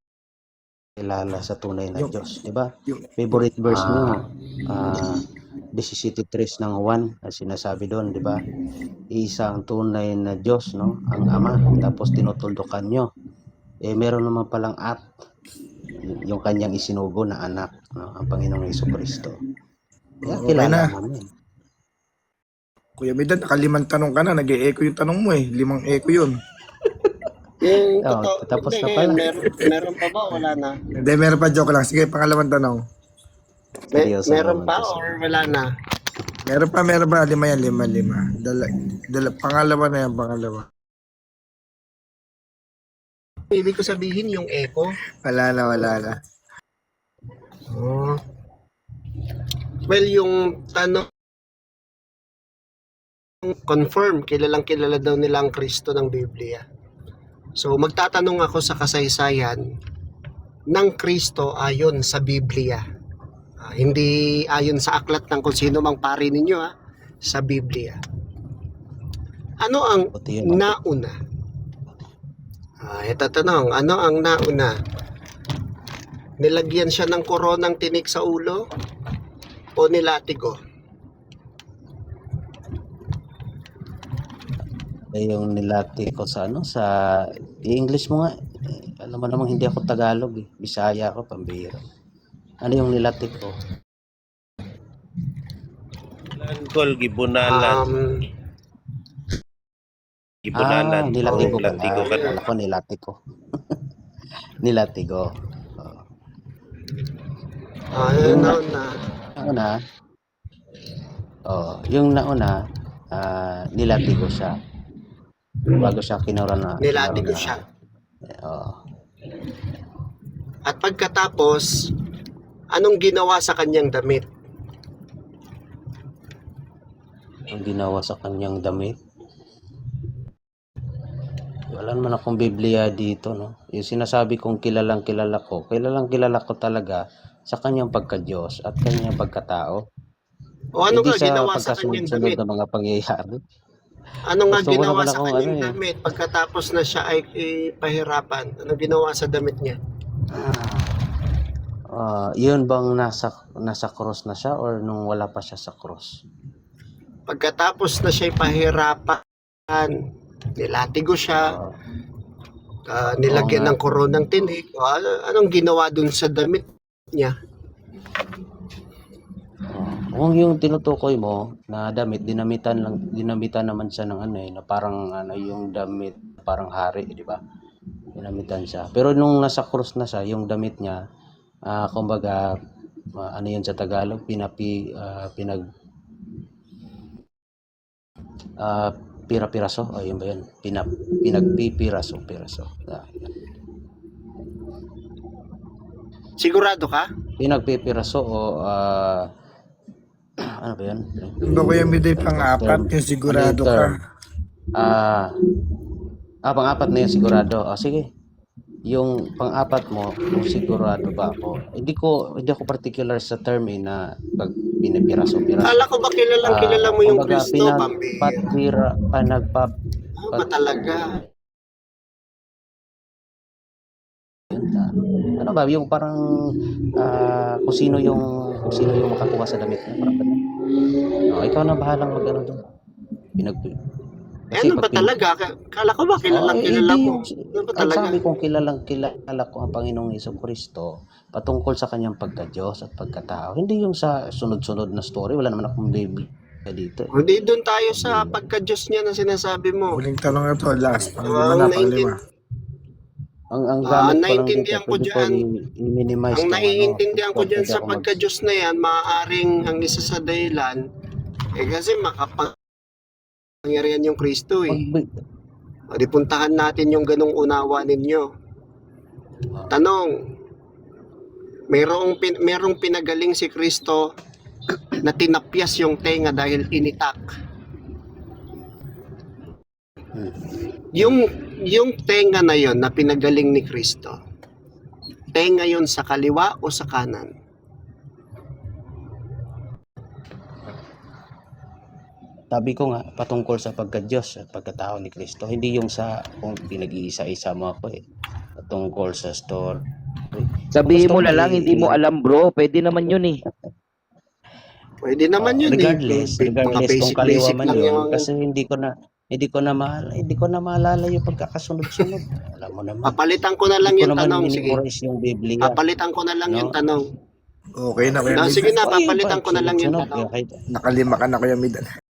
sa tunay na Diyos, 'di ba? Favorite verse nyo, 17:3 ng Juan, sinasabi doon, 'di ba? Isang tunay na Diyos, no, ang Ama, tapos tinutuldukan nyo. Meron naman palang yung kanyang isinugo na anak, no, ang Panginoong Jesucristo. Kaya Okay kilala na. namin. Kuya Midan, nakalimang tanong ka na, nag-e-echo yung tanong mo eh. 5 echo yun. Yung tapos na hindi, pala. meron pa ba? Wala na. Hindi, meron pa, joke lang. Sige, pangalawang tanong. Seryoso Meron naman pa to, or wala na? Meron pa. 5 yan, 5. Pangalawa na yan, pangalawa. Ibig ko sabihin yung echo. Wala na. Well, yung tanong confirm, kilalang kilala daw nila ang Kristo ng Biblia. So, magtatanong ako sa kasaysayan ng Kristo ayon sa Biblia. Hindi ayon sa aklat ng kung sino mang pari ninyo, sa Biblia. Ano ang Buti yun. nauna? Ito tanong, ano ang nauna? Nilagyan siya ng koronang tinik sa ulo o nilatigo? Yung nilati ko sa i-English mo nga. Alam mo namang hindi ako Tagalog eh. Bisaya ako, pambihira. Ano yung nilati ko? Uncle, gibunalan. Gibunalan. Nilati ko. Latigo ka na. Alam ko nilati ko. nilatigo. Oh. Yung nauna, Nauna, yung nauna, nilatigo siya. Bago siya nilatigo siya. Oh. At pagkatapos, anong ginawa sa kanyang damit? Ang ginawa sa kanyang damit. Wala naman akong Biblia dito, no? Yung sinasabi kong kilalang kilala ko talaga sa kanyang pagka-Diyos at kanyang pagkatao. O ano Hindi nga sa ginawa sa kanyang pagkasunod-sunod damit? na mga pangyayari. Ano nga Gusto mo ginawa naman sa akong kanyang damit pagkatapos na siya ay pahirapan? Ano ginawa sa damit niya? Yun bang nasa cross na siya or nung wala pa siya sa cross? Pagkatapos na siya ay pahirapan, nilatigo siya, nilagyan ng koronang tinik, anong ginawa dun sa damit niya? Kung yung tinutukoy mo na damit, dinamitan naman siya ng na parang yung damit, parang hari, di ba? Dinamitan siya. Pero nung nasa cross na siya, yung damit niya, kumbaga, ano yun sa Tagalog, pira-piraso, yun ba yun? Pinagpipiraso. Sigurado ka? Pinagpipiraso ano ba yun? Ba Kuya Miday, pang-apat yung sigurado ka? Pang-apat na yung sigurado. Sige. Yung pang-apat mo, kung sigurado ba ako? Hindi ako particular sa term na pag pinipiraso. Kala ko ba kilala mo yung Kumbaga, Kristo, pambira? Ba talaga? Ano ba, yung parang kung sino yung makakuha sa damit niya, parang ganun. Ikaw na bahalang mag-ano doon. Ano ba talaga? Kala ko ba kilala mo? Ano ba talaga? Ang sabi kong kilala ko ang Panginoong Jesucristo patungkol sa kanyang pagka-Diyos at pagkatao. Hindi yung sa sunod-sunod na story. Wala naman akong Biblia dito. Hindi doon tayo sa pagka-Diyos niya na sinasabi mo. Huling tanong na to, last. Panglima na, panglima. Ang gamit ko lang dito, naiintindihan ko pwede dyan. i-minimize Ang naiintindihan ko dyan sa pwede ako pagka-Diyos na yan, maaaring ang isa sa dahilan, kasi makapangyarihan yung Kristo eh. O di puntahan natin yung ganong unawa ninyo. Tanong, merong pinagaling si Kristo na tinapyas yung tenga dahil initak. Yung tenga na yon na pinagaling ni Kristo, tenga yon sa kaliwa o sa kanan? Sabi ko nga, patungkol sa pagka-Diyos at pagkatao ni Kristo. Hindi yung sa kung pinag-iisa-isa mo ako patungkol sa story. Sabihin mo na lang, hindi mo alam bro. Pwede naman yun eh. Pwede naman yun regardless mga kung basic kaliwa man lang yun. yung... Kasi hindi ko na maalala yung pagkakasunod-sunod. Alam mo naman. Papalitan ko na lang yung tanong. Sige. Yung Biblia. Papalitan ko na lang yung tanong. Okay na, Kuya Miday. Sige na, papalitan ko na lang yung tanong. Nakalima ka na, Kuya Miday.